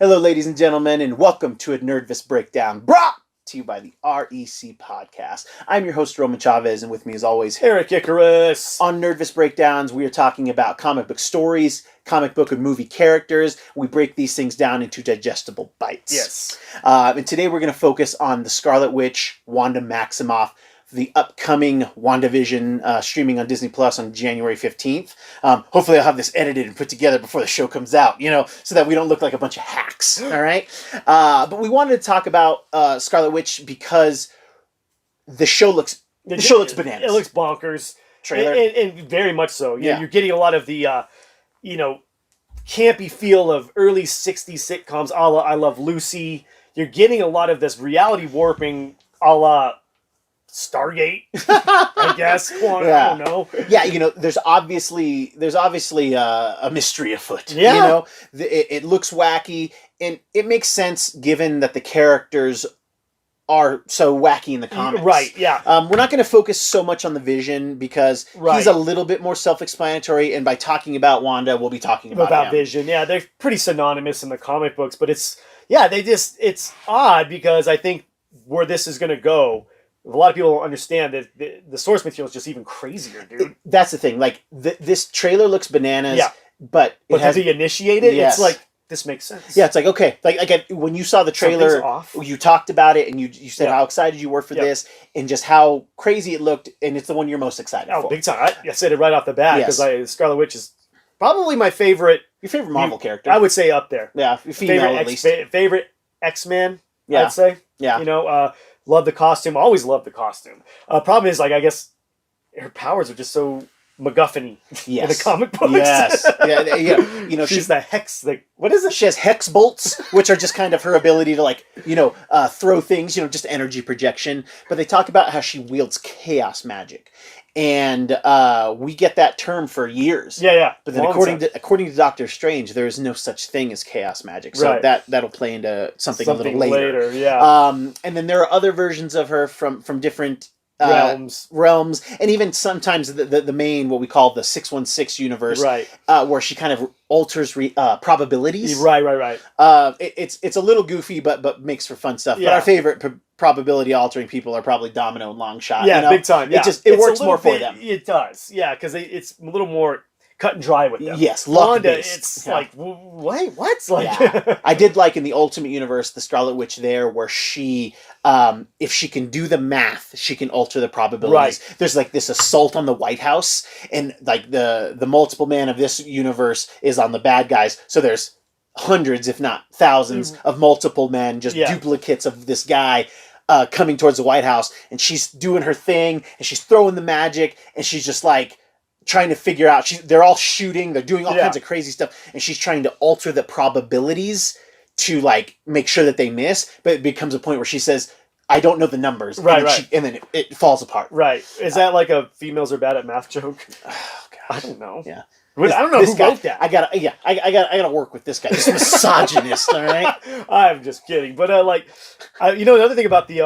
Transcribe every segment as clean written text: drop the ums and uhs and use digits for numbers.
Hello, ladies and gentlemen, and welcome to a NERD-Vous breakdown brought to you by the REC podcast. I'm your host, Roman Chavez, and with me, as always, Eric Icarus. On NERD-Vous breakdowns, we are talking about comic book stories, comic book and movie characters. We break these things down into digestible bites. Yes. And today we're going to focus on the Scarlet Witch, Wanda Maximoff, the upcoming WandaVision streaming on Disney Plus on January 15th. Hopefully I'll have this edited and put together before the show comes out, so that we don't look like a bunch of hacks, all right? But we wanted to talk about Scarlet Witch because the show looks bananas. It looks bonkers. Trailer. And very much so. Yeah. You're getting a lot of the, campy feel of early 60s sitcoms a la I Love Lucy. You're getting a lot of this reality warping a la Stargate, I guess. Well, Yeah. I don't know. Yeah, there's obviously a mystery afoot. Yeah. It looks wacky, and it makes sense given that the characters are so wacky in the comics. Right, yeah. We're not going to focus so much on the Vision because he's a little bit more self-explanatory, and by talking about Wanda, we'll be talking about him. Vision. Yeah, they're pretty synonymous in the comic books, but it's odd because I think where this is going to go, a lot of people don't understand that the source material is just even crazier, dude. That's the thing. Like, this trailer looks bananas, but to be initiated, Yes. it's like, this makes sense. Yeah, it's like, okay. Like when you saw the trailer, you talked about it, and you said how excited you were for this, and just how crazy it looked, and it's the one you're most excited for. Oh, big time. I said it right off the bat, because Scarlet Witch is probably my favorite... Your favorite Marvel character. I would say up there. Yeah, female at least. Favorite X-Men, yeah. I'd say. Yeah. Love the costume. Always loved the costume. Problem is, I guess her powers are just so MacGuffin-y in the comic books. Yes. Yeah. She's the hex. What is it? She has hex bolts, which are just kind of her ability to throw things. Just energy projection. But they talk about how she wields chaos magic, and we get that term for years. Yeah. But then according to Doctor Strange, there is no such thing as chaos magic. So that'll play into something a little later. Yeah. And then there are other versions of her from different realms, and even sometimes the main, what we call the 616 universe, where she kind of alters probabilities. Right. It's a little goofy, but makes for fun stuff. Yeah. But our favorite probability altering people are probably Domino and Longshot. Yeah, big time. Yeah. It works more for them. It does. Yeah, because it's a little more cut and dry with them. Yes, Wanda, it's like, wait, what? Like, I did like in the Ultimate Universe, the Scarlet Witch there, where she, if she can do the math, she can alter the probabilities. Right. There's like this assault on the White House, and like the multiple man of this universe is on the bad guys. So there's hundreds, if not thousands, of multiple men, just duplicates of this guy. Coming towards the White House, and she's doing her thing, and she's throwing the magic, and she's just like trying to figure out. They're all shooting, they're doing all kinds of crazy stuff, and she's trying to alter the probabilities to like make sure that they miss. But it becomes a point where she says, "I don't know the numbers," and then it falls apart. Right? Is that like a females are bad at math joke? Oh God, I don't know. Yeah. I don't know who wrote that. I gotta work with this guy. This misogynist, all right? I'm just kidding. But the other thing about the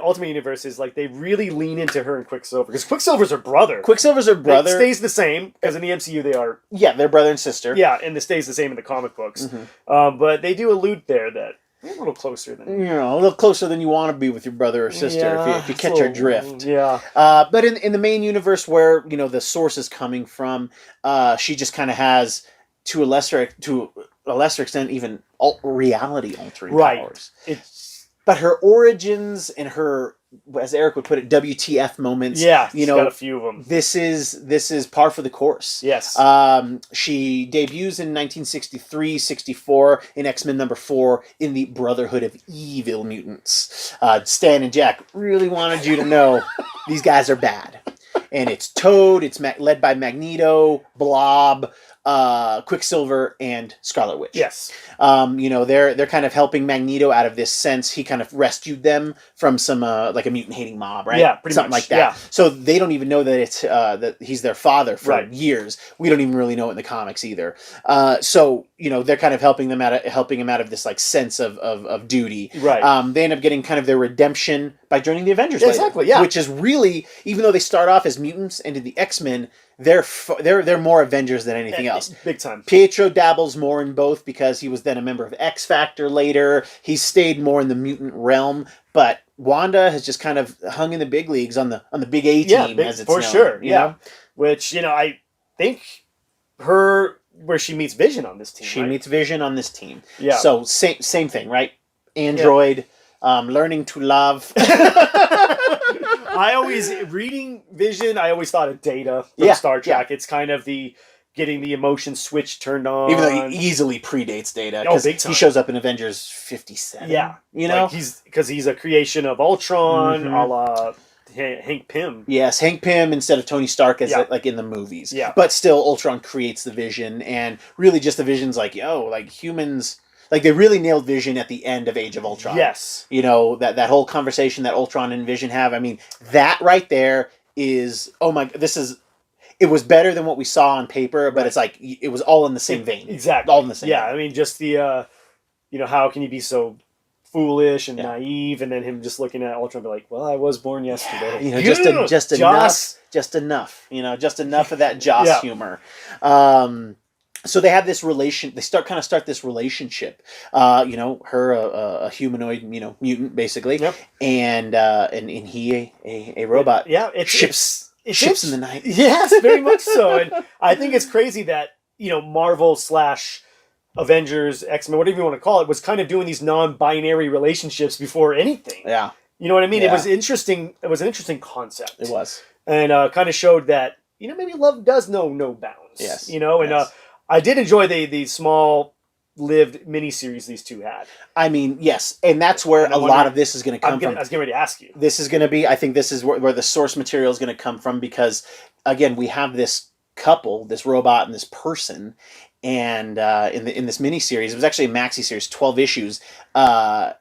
Ultimate Universe is like they really lean into her and Quicksilver, because Quicksilver's her brother. It stays the same, because in the MCU they are. Yeah, they're brother and sister. Yeah, and it stays the same in the comic books. Mm-hmm. But they do allude there that they're a little closer than a little closer than you want to be with your brother or sister, if you catch our drift. Yeah. But in the main universe where the source is coming from, she just kind of has to a lesser extent even reality altering powers. But her origins and her, as Eric would put it, WTF moments. Yeah, she's got a few of them. This is par for the course. Yes. She debuts in 1963-64 in X-Men #4 in the Brotherhood of Evil Mutants. Stan and Jack really wanted you to know these guys are bad. And it's Toad, it's led by Magneto, Blob, Quicksilver, and Scarlet Witch. Yes. They're kind of helping Magneto out of this sense. He kind of rescued them from some like a mutant hating mob, right? Yeah, pretty something much, like that. yeah. So they don't even know that it's that he's their father for years. We don't even really know it in the comics either. They're kind of helping him out of this like sense of duty. Right. They end up getting kind of their redemption by joining the Avengers. Exactly. Yeah. Which is really, even though they start off as mutants and in the X-Men, they're more Avengers than anything else. Big time. Pietro dabbles more in both because he was then a member of X Factor later. He stayed more in the mutant realm, but Wanda has just kind of hung in the big leagues on the big A team, as it's for known, sure. You know? Which I think where she meets Vision on this team. She meets Vision on this team. Yeah. So same thing, right? Android, learning to love. Reading Vision, I always thought of Data from Star Trek. It's kind of getting the emotion switch turned on. Even though he easily predates Data. Big time. He shows up in Avengers 57. Yeah. You know? Because he's a creation of Ultron, a la Hank Pym. Yes, Hank Pym instead of Tony Stark as like in the movies. Yeah. But still, Ultron creates the Vision, and really just the Vision's like, like humans... Like, they really nailed Vision at the end of Age of Ultron. Yes. You know, that whole conversation that Ultron and Vision have. I mean, that right there is... Oh my... It was better than what we saw on paper, but it's like, it was all in the same vein. Exactly. All in the same vein. I mean, just the... how can you be so foolish and naive, and then him just looking at Ultron and be like, well, I was born yesterday. You know, just enough. Just enough. You know, just enough of that Joss humor. So they have this relation. They start this relationship. Her a humanoid, mutant basically, and he a robot. Yeah, it ships in the night. Yes, very much so. And I think it's crazy that Marvel / Avengers, X-Men, whatever you want to call it, was kind of doing these non-binary relationships before anything. Yeah, you know what I mean. Yeah. It was interesting. It was an interesting concept. It was, and kind of showed that maybe love does know no bounds. Yes, and I did enjoy the small-lived miniseries these two had. I mean, yes, and that's where a lot of this is going to come from. I was getting ready to ask you. This is going to be, I think this is where the source material is going to come from, because, again, we have this couple, this robot and this person, and in this miniseries, it was actually a maxi series, 12 issues. Wanda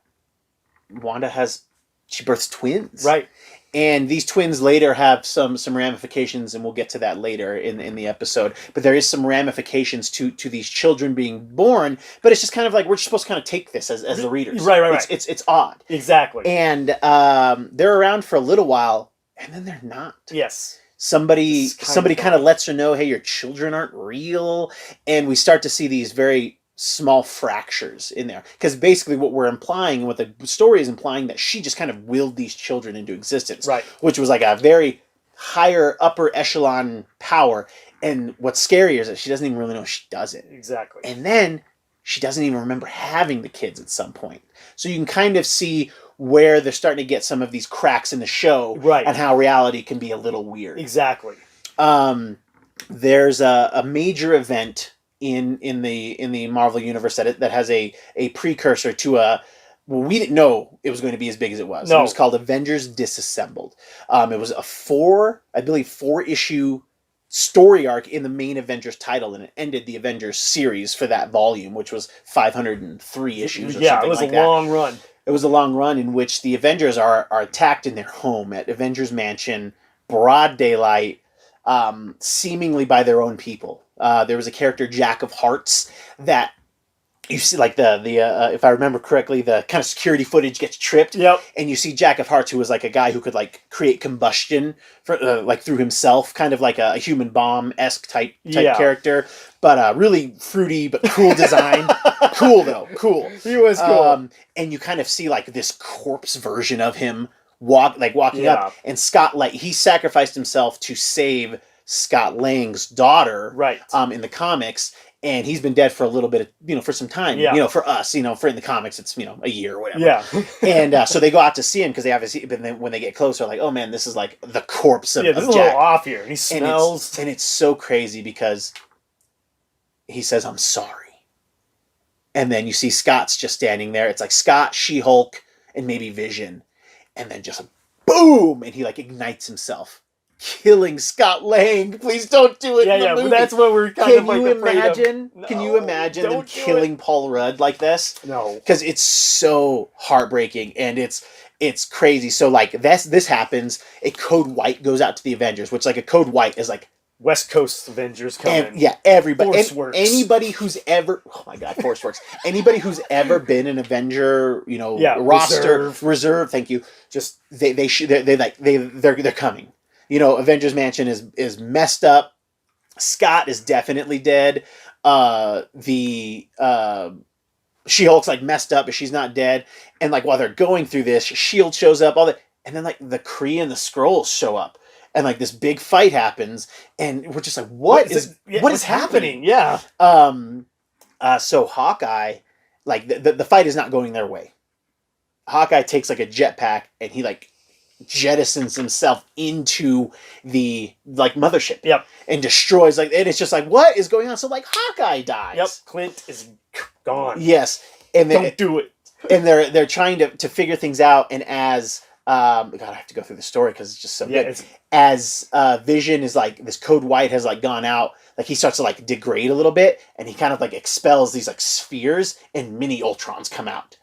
she births twins, right? And these twins later have some ramifications, and we'll get to that later in the episode. But there is some ramifications to these children being born. But it's just kind of like, we're just supposed to kind of take this as the readers. Right. It's odd. Exactly. And they're around for a little while, and then they're not. Yes. Somebody kind of lets her know, hey, your children aren't real. And we start to see these very small fractures in there, because basically what we're implying, what the story is implying, that she just kind of willed these children into existence, right? Which was like a very higher upper echelon power. And what's scarier is that she doesn't even really know she does it. Exactly. And then she doesn't even remember having the kids at some point. So you can kind of see where they're starting to get some of these cracks in the show, right? And how reality can be a little weird. Exactly. There's a major event in the Marvel universe that has a precursor to we didn't know it was going to be as big as it was. No. It was called Avengers Disassembled. It was a 4-issue story arc in the main Avengers title, and it ended the Avengers series for that volume, which was 503 issues or something like that. Yeah, it was a long run. It was a long run in which the Avengers are attacked in their home at Avengers Mansion, broad daylight, seemingly by their own people. There was a character, Jack of Hearts, that you see, like the if I remember correctly, the kind of security footage gets tripped. Yep. And you see Jack of Hearts, who was like a guy who could like create combustion for like through himself, kind of like a human bomb-esque type character, but really fruity but cool design. Cool though, cool. He was cool. And you kind of see like this corpse version of him walking up, and Scott he sacrificed himself to save Scott Lang's daughter, right? In the comics, and he's been dead for a little bit of, for some time. Yeah. For us, for in the comics, it's a year or whatever. Yeah. And so they go out to see him because they obviously, but then when they get closer, like, oh man, this is like the corpse of this Jack. is a little off here. He smells, and it's so crazy because he says, "I'm sorry," and then you see Scott's just standing there. It's like Scott, She-Hulk, and maybe Vision, and then just boom, and he like ignites himself, killing Scott Lang. Please don't do it. Yeah, but that's what we're kind of like imagine? No, can you imagine them killing Paul Rudd like this? No, because it's so heartbreaking and it's crazy. So like this happens. A code white goes out to the Avengers, which like a code white is like West Coast Avengers coming. Everybody, anybody who's ever, oh my god, Force Works. Anybody who's ever been an Avenger, roster reserve. Thank you. Just they're coming. Avengers Mansion is messed up. Scott is definitely dead. The She-Hulk's like messed up, but she's not dead. And like while they're going through this, Shield shows up, and then like the Kree and the Skrulls show up, and like this big fight happens, and we're just like, what is happening? Yeah. So Hawkeye, like the fight is not going their way. Hawkeye takes like a jetpack and he like jettisons himself into the like mothership. Yep. And destroys and it's just like, what is going on? So like Hawkeye dies. Yep. Clint is gone. Yes. And don't do it. And they're trying to figure things out, and as God, I have to go through the story because it's just so good. As Vision is like, this code white has like gone out, like he starts to like degrade a little bit, and he kind of like expels these like spheres, and mini Ultrons come out.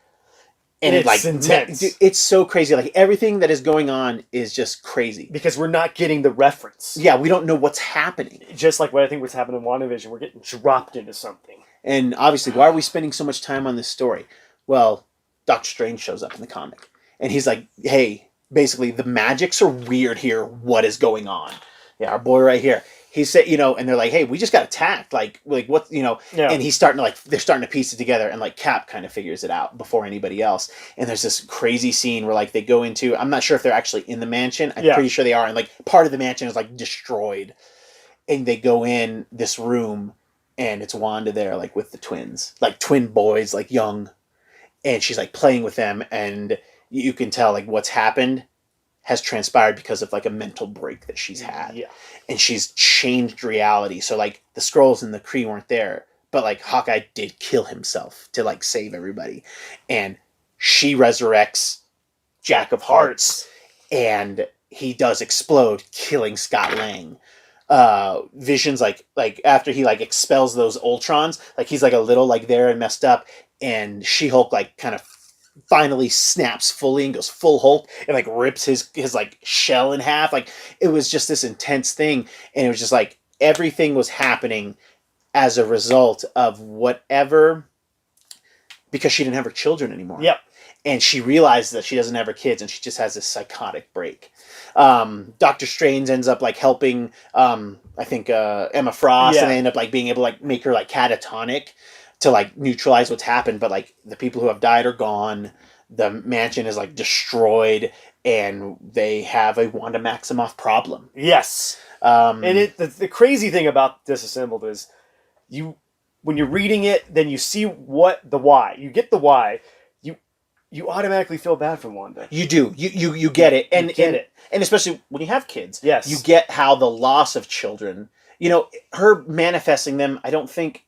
And it's like intense. Dude, it's so crazy. Like everything that is going on is just crazy because we're not getting the reference. Yeah, we don't know what's happening. Just like what I think was happening in WandaVision, we're getting dropped into something. And obviously, why are we spending so much time on this story? Well, Doctor Strange shows up in the comic, and he's like, "Hey, basically, the magics are weird here. What is going on?" Yeah, our boy right here. He said, and they're like, "Hey, we just got attacked. Like what, Yeah. And he's they're starting to piece it together, and like Cap kind of figures it out before anybody else. And there's this crazy scene where like they go into, I'm not sure if they're actually in the mansion. I'm pretty sure they are, and like part of the mansion is like destroyed, and they go in this room, and it's Wanda there, like with the twins, like twin boys, like young, and she's like playing with them, and you can tell like what's happened has transpired because of like a mental break that she's had. Yeah. And she's changed reality. So like the Skrulls and the Kree weren't there, but like Hawkeye did kill himself to like save everybody. And she resurrects Jack of Hearts, and he does explode, killing Scott Lang. Vision's like after he like expels those Ultrons, like he's like a little like there and messed up, and She-Hulk like kind of finally snaps fully and goes full Hulk and like rips his like shell in half. Like it was just this intense thing, and it was just like everything was happening as a result of whatever, because she didn't have her children anymore. Yep. And she realized that she doesn't have her kids, and she just has this psychotic break. Doctor Strange ends up like helping I think Emma Frost, and they end up like being able to like make her like catatonic to like neutralize what's happened, but like the people who have died are gone. The mansion is like destroyed, and they have a Wanda Maximoff problem. Yes. And the crazy thing about Disassembled is when you're reading it, then you see the why. You get the why. You automatically feel bad for Wanda. You do. You get it. And especially when you have kids. Yes. You get how the loss of children, her manifesting them, I don't think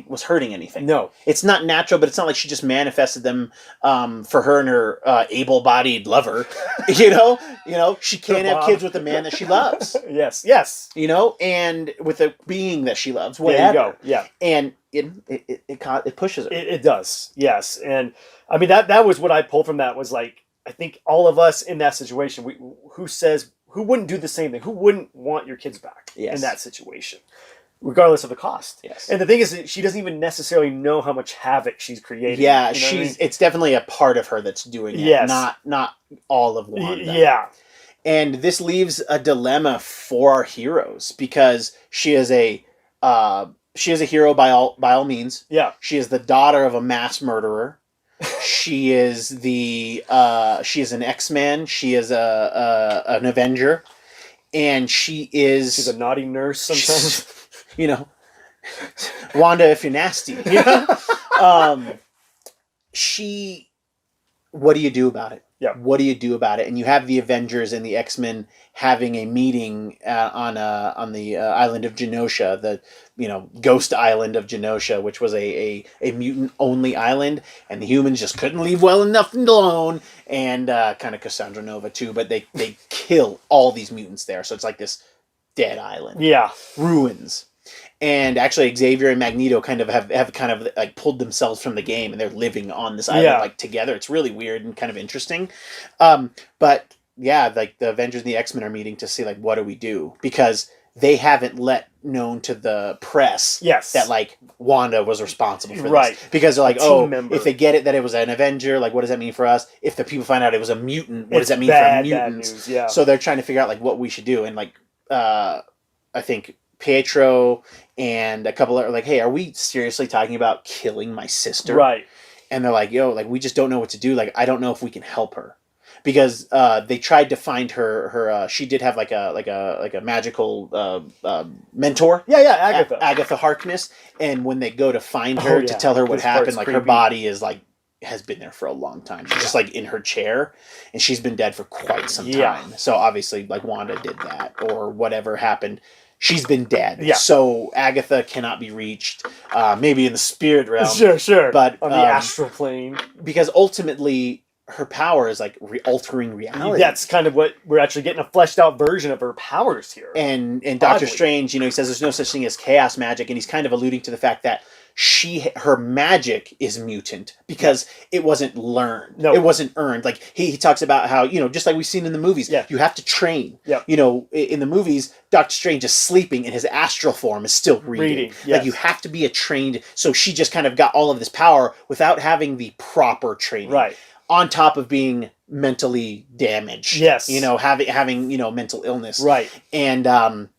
was hurting anything. No. It's not natural, but it's not like she just manifested them for her and her able-bodied lover. She can't have kids with the man that she loves. Yes. And with a being that she loves. Whatever. There you go. Yeah. And it pushes her. It does. Yes. And I mean that was what I pulled from that was like, I think all of us in that situation, who wouldn't do the same thing? Who wouldn't want your kids back in that situation? Regardless of the cost. Yes. And the thing is that she doesn't even necessarily know how much havoc she's creating. Yeah, it's definitely a part of her that's doing it. Yes. Not all of Wanda. Yeah. And this leaves a dilemma for our heroes, because she is a hero by all means. Yeah. She is the daughter of a mass murderer. She is she is an X-Man. She is an Avenger. And she's a naughty nurse sometimes. Wanda, if you're nasty. What do you do about it? Yeah. What do you do about it? And you have the Avengers and the X-Men having a meeting on the island of Genosha, the ghost island of Genosha, which was a mutant only island, and the humans just couldn't leave well enough alone, and kind of Cassandra Nova too, but they kill all these mutants there, so it's like this dead island. Yeah. Ruins. And actually Xavier and Magneto kind of have kind of like pulled themselves from the game, and they're living on this island like together. It's really weird and kind of interesting. But yeah, like the Avengers and the X-Men are meeting to see like, what do we do? Because they haven't let known to the press that like Wanda was responsible for this. Because they're like, if they get it that it was an Avenger, like what does that mean for us? If the people find out it was a mutant, what does that mean for mutants? Bad news, yeah. So they're trying to figure out like what we should do. And like I think Pietro and a couple are like, hey, are we seriously talking about killing my sister? Right. And they're like, yo, like we just don't know what to do. Like, I don't know if we can help her. Because they tried to find her. She did have like a magical mentor. Yeah, Agatha. Agatha Harkness. And when they go to find her to tell her what happened, like creepy. her body is like has been there for a long time. She's just like in her chair, and she's been dead for quite some time. So obviously, like Wanda did that, or whatever happened. She's been dead. Yeah. So Agatha cannot be reached. Maybe in the spirit realm. Sure. But on the astral plane, because ultimately, her power is like altering reality. That's kind of what we're actually getting, a fleshed out version of her powers here. And Doctor Strange, he says there's no such thing as chaos magic, and he's kind of alluding to the fact that her magic is mutant because it wasn't learned. No. It wasn't earned. Like he talks about how, just like we've seen in the movies, you have to train. Yep. In the movies, Doctor Strange is sleeping and his astral form is still reading. Yes. Like you have to be trained. So she just kind of got all of this power without having the proper training. Right. On top of being mentally damaged. Yes. Having mental illness. Right. And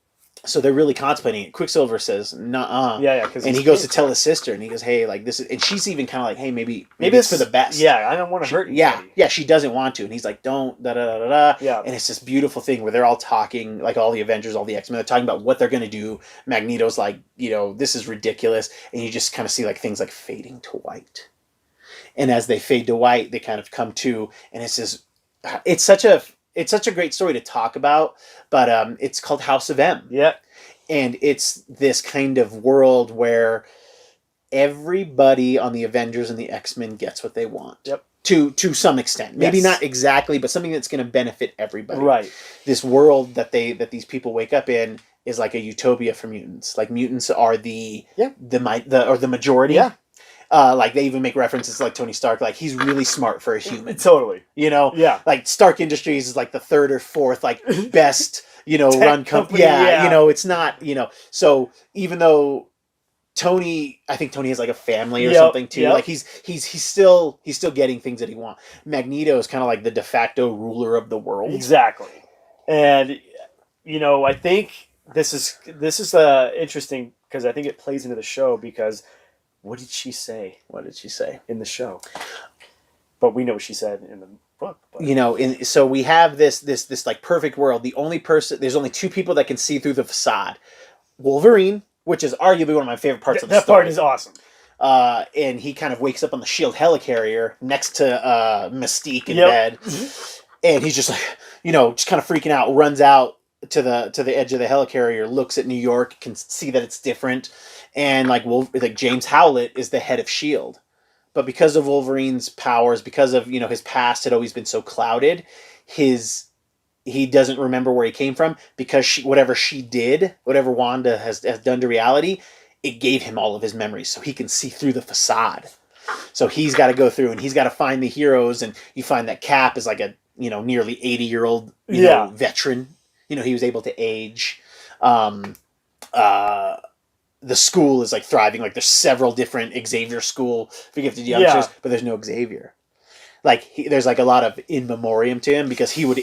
so they're really contemplating it. Quicksilver says, "Nuh-uh." Yeah. And he goes to tell his sister, and he goes, "Hey, like this is," and she's even kind of like, "Hey, maybe it's for the best." Yeah, I don't want to hurt anybody. Yeah, she doesn't want to, and he's like, "Don't da da da da." Yeah. And it's this beautiful thing where they're all talking, like all the Avengers, all the X-Men, they're talking about what they're gonna do. Magneto's like, this is ridiculous, and you just kind of see like things like fading to white. And as they fade to white, they kind of come to, and it's such a great story to talk about, but it's called House of M. Yeah. And it's this kind of world where everybody on the Avengers and the X-Men gets what they want. Yep. To some extent. Maybe not exactly, but something that's going to benefit everybody. Right. This world that these people wake up in is like a utopia for mutants. Like mutants are the majority. Yeah. Like they even make references to like Tony Stark, like he's really smart for a human. Totally. Yeah. Like Stark Industries is like the third or fourth like best, run company. Yeah. It's not, so even though I think Tony has like a family or something too. Like he's still getting things that he wants. Magneto is kind of like the de facto ruler of the world. Exactly. And I think this is interesting because I think it plays into the show because what did she say? In the show? But we know what she said in the book. But. So we have this like perfect world. There's only two people that can see through the facade. Wolverine, which is arguably one of my favorite parts of the story. That part is awesome. And he kind of wakes up on the SHIELD helicarrier next to Mystique in bed. And he's just like, just kind of freaking out, runs out to the edge of the helicarrier, looks at New York, can see that it's different. And like James Howlett is the head of SHIELD. But because of Wolverine's powers, because of, his past had always been so clouded, he doesn't remember where he came from because whatever Wanda has done to reality, it gave him all of his memories so he can see through the facade. So he's got to go through and he's got to find the heroes, and you find that Cap is like a, nearly 80-year-old veteran. He was able to age. The school is like thriving. Like there's several different Xavier School for gifted youngsters, but there's no Xavier. Like there's like a lot of in memoriam to him because he would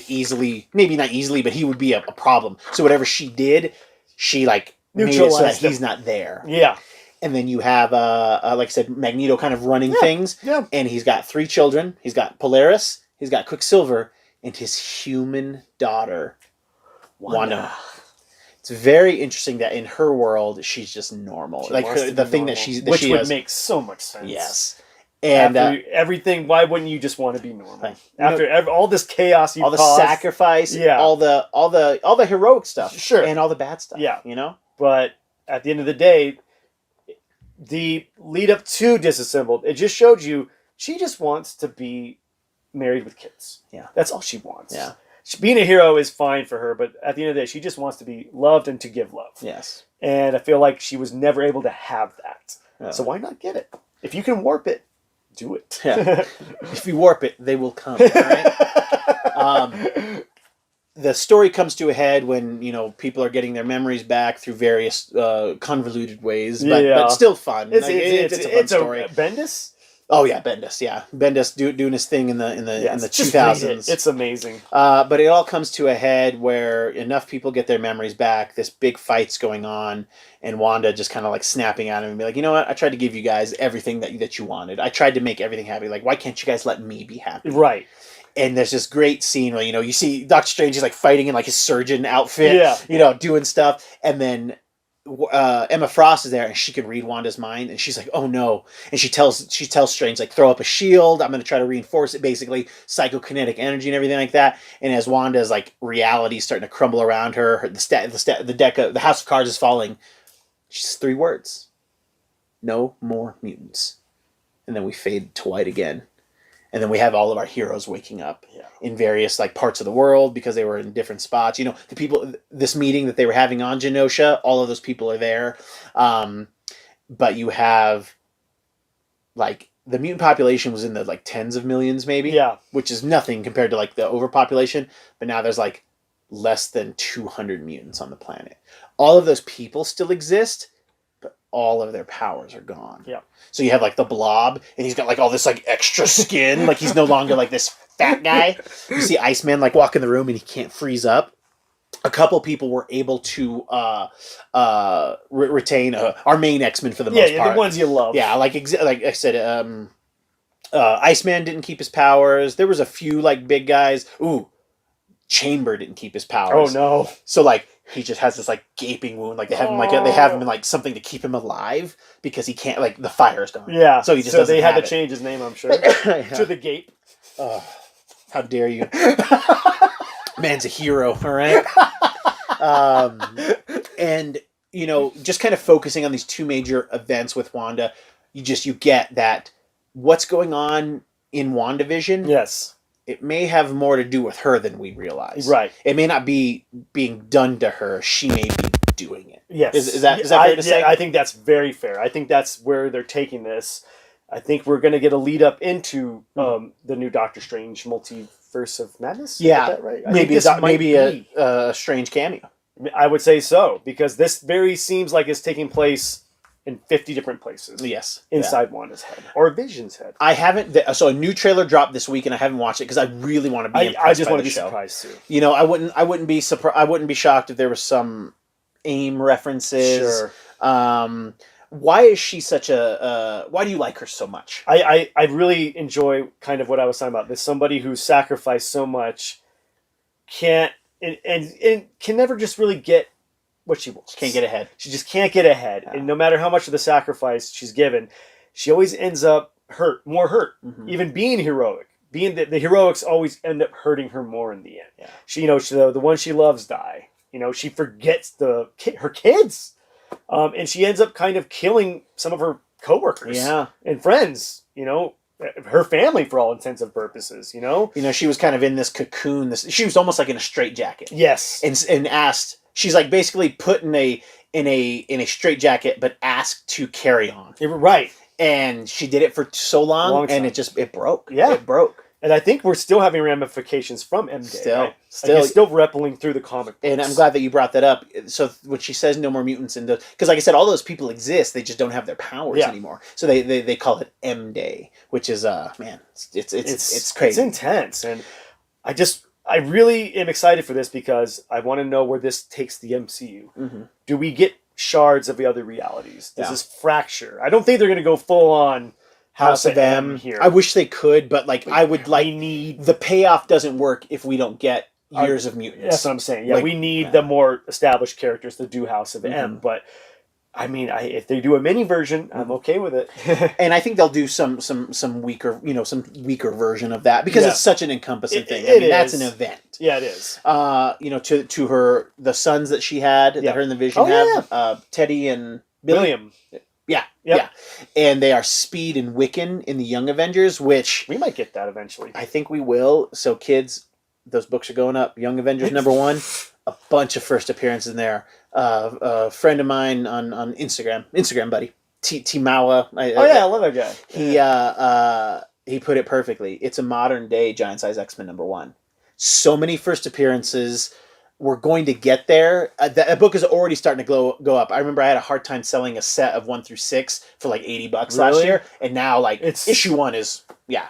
maybe not easily, but he would be a problem. So whatever she did, she like made it so that he's not there. Yeah. And then you have, like I said, Magneto kind of running things. Yeah. And he's got 3 children. He's got Polaris, he's got Quicksilver, and his human daughter, Wanda. It's very interesting that in her world, she's just normal. Which would make so much sense. Yes. And after everything, why wouldn't you just want to be normal? After all this chaos all the sacrifice, all the heroic stuff, sure, and all the bad stuff, But at the end of the day, the lead up to Disassembled, it just showed you she just wants to be married with kids. Yeah, that's all she wants. Yeah, being a hero is fine for her, but at the end of the day, she just wants to be loved and to give love. Yes, and I feel like she was never able to have that. Yeah. So why not get it? If you can warp it, do it. Yeah. If you warp it, they will come. All right? The story comes to a head when people are getting their memories back through various convoluted ways, but still fun. It's a fun story. Bendis? Oh yeah, Bendis. Yeah, Bendis doing his thing in the 2000s. It's amazing. But it all comes to a head where enough people get their memories back. This big fight's going on, and Wanda just kind of like snapping at him and be like, you know what? I tried to give you guys everything that you wanted. I tried to make everything happy. Like, why can't you guys let me be happy? Right. And there's this great scene where you see Doctor Strange is like fighting in like his surgeon outfit, doing stuff, and then Emma Frost is there and she can read Wanda's mind, and she's like, oh no, and she tells Strange like, throw up a shield, I'm going to try to reinforce it, basically psychokinetic energy and everything like that. And as Wanda's like reality starting to crumble around her, the house of cards is falling, she says 3 words: no more mutants. And then we fade to white again. And then we have all of our heroes waking up in various like parts of the world because they were in different spots. The people, this meeting that they were having on Genosha, all of those people are there. But you have like the mutant population was in the like tens of millions maybe. Yeah. Which is nothing compared to like the overpopulation. But now there's like less than 200 mutants on the planet. All of those people still exist, but all of their powers are gone. Yeah. So you have like the Blob, and he's got like all this like extra skin, like he's no longer like this fat guy. You see Iceman like walk in the room and he can't freeze up. A couple people were able to retain our main X-Men for the most part. Yeah, the ones you love. Yeah, like I said, Iceman didn't keep his powers. There was a few like big guys. Ooh, Chamber didn't keep his powers. Oh no! So like he just has this like gaping wound. Like they have him in like something to keep him alive because he can't, like the fire is gone. Yeah. So he just doesn't they had have to it. change his name, I'm sure, to the Gape. Oh, how dare you! Man's a hero, all right. And just kind of focusing on these 2 major events with Wanda, you get that what's going on in WandaVision. Yes. It may have more to do with her than we realize. Right. It may not be being done to her. She may be doing it. Yes. Is that fair to say? I think that's very fair. I think that's where they're taking this. I think we're going to get a lead up into the new Doctor Strange Multiverse of Madness. Yeah. Is that right? Maybe a Strange cameo. I would say so, because this very seems like it's taking place in 50 different places. Yes. Inside Wanda's head. Or Vision's head. I haven't... So a new trailer dropped this week, and I haven't watched it because I really want to be impressed. I just want to be surprised, too. I wouldn't be surprised. I wouldn't be shocked if there was some AIM references. Sure. Why is she such a... why do you like her so much? I really enjoy kind of what I was talking about. There's somebody who's sacrificed so much, can't... And can never just really get what she wants. She can't get ahead. She just can't get ahead. Yeah. And no matter how much of the sacrifice she's given, she always ends up more hurt. Mm-hmm. Even being heroic. Being the heroics always end up hurting her more in the end. Yeah. She, the one she loves die. She forgets her kids. And she ends up kind of killing some of her coworkers and friends, her family for all intents and purposes, she was kind of in this cocoon. She was almost like in a straitjacket. Yes. And asked, she's like basically put in a straitjacket, but asked to carry on. Right. And she did it for so long and it broke. Yeah. It broke. And I think we're still having ramifications from M Day. Still rippling through the comic books. And I'm glad that you brought that up. So when she says no more mutants, because like I said, all those people exist, they just don't have their powers anymore. So they call it M Day, which is man, it's crazy. It's intense, and I really am excited for this because I want to know where this takes the MCU. Mm-hmm. Do we get shards of the other realities? Does this fracture? I don't think they're going to go full on House of M here. I wish they could, but the payoff doesn't work if we don't get years of mutants. That's what I'm saying. Yeah, we need the more established characters to do House of M. But I mean, if they do a mini version, I'm okay with it. And I think they'll do some weaker, some weaker version of that because it's such an encompassing thing. That's an event. Yeah, it is. To her, the sons that she had, that her and the Vision have, Teddy and William. Yeah, yeah. And they are Speed and Wiccan in the Young Avengers, which... We might get that eventually. I think we will. So kids, those books are going up. Young Avengers #1, a bunch of first appearances in there. A friend of mine on Instagram buddy, Timawa. I love that guy. He put it perfectly. It's a modern day Giant Size X-Men #1. So many first appearances we're going to get there. That book is already starting to go up. I remember I had a hard time selling a set of 1 through 6 for like $80 last year, and now like issue 1 is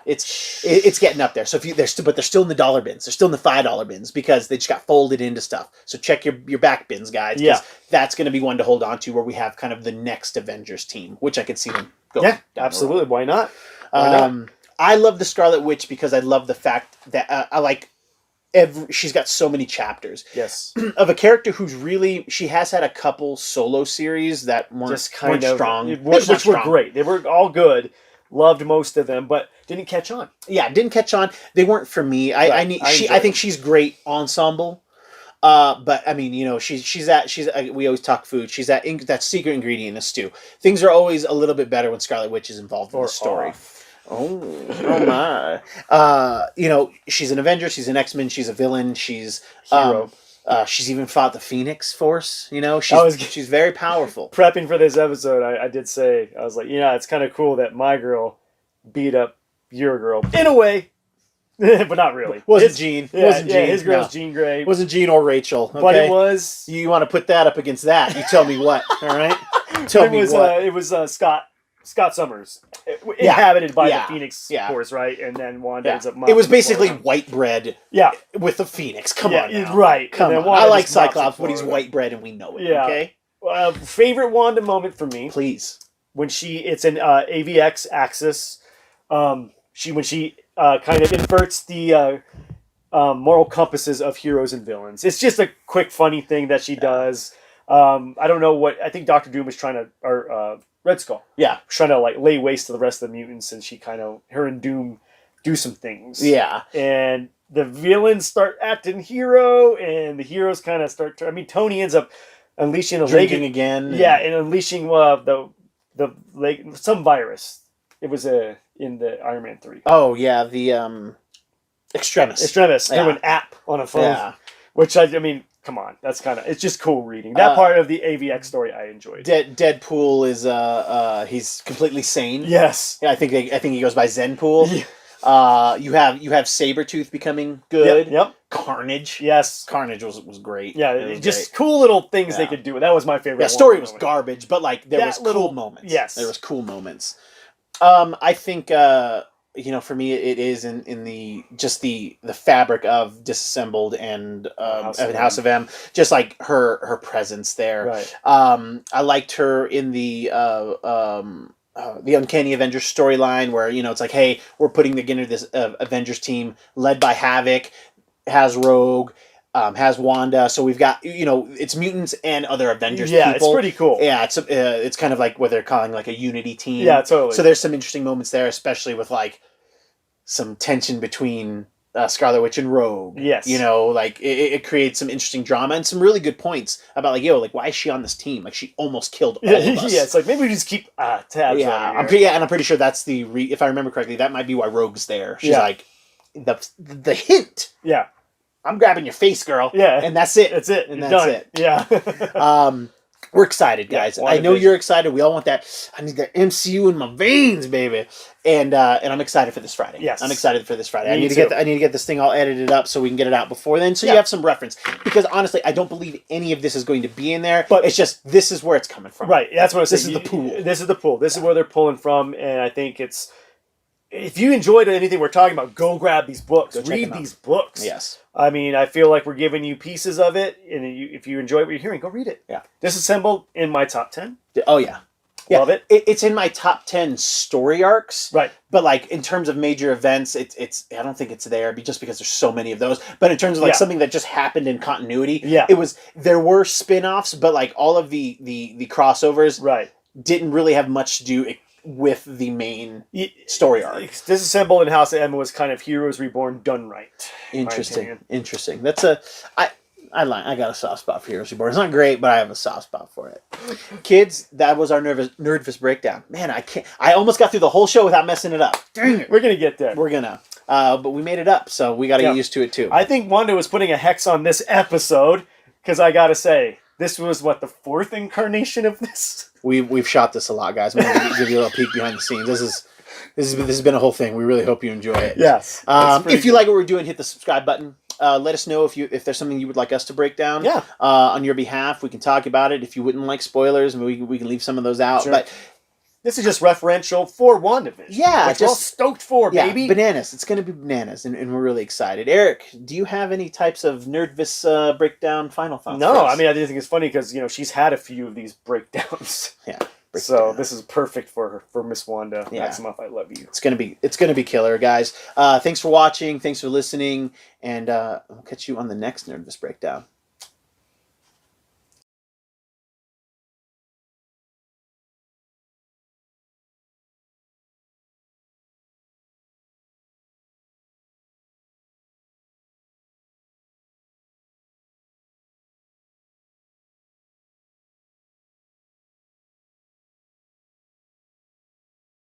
it's getting up there. So if they're still in the dollar bins. They're still in the $5 bins because they just got folded into stuff. So check your back bins, guys. Yeah, that's going to be one to hold on to where we have kind of the next Avengers team, which I could see them going. Yeah, absolutely. Why not? I love the Scarlet Witch because I love the fact that I like. She's got so many chapters. Yes. Of a character who's really... She has had a couple solo series that weren't strong. Which were great. They were all good. Loved most of them, but didn't catch on. Yeah, didn't catch on. They weren't for me. I think she's great ensemble. But I mean, you know, we always talk food. She's that secret ingredient in a stew. Things are always a little bit better when Scarlet Witch is involved in the story. Oh my! You know, she's an Avenger. She's an X-Men. She's a villain. She's hero. She's even fought the Phoenix Force. You know, she's very powerful. Prepping for this episode, I did say, I was like, it's kind of cool that my girl beat up your girl in a way, but not really. Wasn't Jean? Wasn't Jean? His girl's Jean Grey. Wasn't Jean or Rachel? Okay? But it was. You want to put that up against that? You tell me what. All right. Tell me what. It was Scott Summers, inhabited by the Phoenix Force, right? And then Wanda ends up. It was basically white bread, with the Phoenix. Come on, now. Right? Come on. I like Cyclops, but he's white bread, and we know it. Yeah. Okay. Favorite Wanda moment for me, please. When it's an AVX axis, when she kind of inverts the moral compasses of heroes and villains. It's just a quick, funny thing that she does. I don't know what I think. Dr. Doom is trying to, or Red Skull. Yeah. Trying to like lay waste to the rest of the mutants, and her and Doom do some things. Yeah. And the villains start acting hero, and the heroes kind of start Tony ends up unleashing a drinking again. Yeah, and unleashing some virus. It was in the Iron Man 3. Oh yeah, the Extremis. They have an app on a phone. Yeah. Which I mean, come on, it's just cool reading. That part of the AVX story I enjoyed. Deadpool is he's completely sane. Yes. Yeah, I think he goes by Zenpool. Yeah. You have Sabretooth becoming good. Yep. Carnage. Yes. Carnage was great. Yeah, just cool little things they could do. That was my favorite. Yeah, story was garbage, but like there was cool moments. Yes. There was cool moments. I think for me it is in the fabric of Disassembled and House of M, just like her presence there. Right. I liked her in the Uncanny Avengers storyline where it's like, hey, we're putting together this Avengers team led by Havoc, has Rogue, has Wanda, so we've got it's mutants and other Avengers people. It's pretty cool. Yeah, it's kind of like what they're calling like a unity team. Yeah, totally. So there's some interesting moments there, especially with like some tension between Scarlet Witch and Rogue. Yes. Like it creates some interesting drama and some really good points about like why is she on this team? Like she almost killed all of us. Yeah, it's like maybe we just keep tabs. Yeah, I'm pretty sure that's if I remember correctly, that might be why Rogue's there. She's like the hint. Yeah. I'm grabbing your face, girl. Yeah. And that's it. That's it. And that's it. Yeah. We're excited, guys. I know you're excited. We all want that. I need that MCU in my veins, baby. And I'm excited for this Friday. Yes. I'm excited for this Friday. I need to get this thing all edited up so we can get it out before then, so you have some reference. Because honestly, I don't believe any of this is going to be in there. But it's just this is where it's coming from. Right. That's what I This is the pool. This is the pool. This is where they're pulling from, and I think it's. If you enjoyed anything we're talking about, go grab these books. Read these books. Yes. I mean, I feel like we're giving you pieces of it, and if you enjoy what you're hearing, go read it. Yeah. Disassembled in my top 10. Oh, yeah. Love it. It's in my top 10 story arcs. Right. But like in terms of major events, it's I don't think it's there just because there's so many of those. But in terms of like something that just happened in continuity, there were spin-offs, but like all of the crossovers didn't really have much to do with the main story arc. Disassembled in House of M was kind of Heroes Reborn done right. Interesting. That's I got a soft spot for Heroes Reborn. It's not great, but I have a soft spot for it. Kids, that was our Nerdfest breakdown. Man, I almost got through the whole show without messing it up. Dang it. We're gonna get there. We're gonna. But we made it up, so we got to get used to it too. I think Wanda was putting a hex on this episode because I gotta say this was the fourth incarnation of this. We've shot this a lot, guys. I'm gonna give you a little peek behind the scenes. This has been a whole thing. We really hope you enjoy it. Yes. If you like what we're doing, hit the subscribe button. let us know if there's something you would like us to break down. Yeah. On your behalf, we can talk about it. If you wouldn't like spoilers, we can leave some of those out. Sure. But this is just referential for WandaVision. Yeah, which we're all stoked for, baby. Bananas. It's going to be bananas, and we're really excited. Eric, do you have any types of NERD-Vous breakdown final thoughts? No, I mean, I think it's funny because she's had a few of these breakdowns. Yeah. So this is perfect for Miss Wanda. Yeah. Maximoff, I love you. It's gonna be killer, guys. Thanks for watching. Thanks for listening, and we'll catch you on the next NERD-Vous breakdown.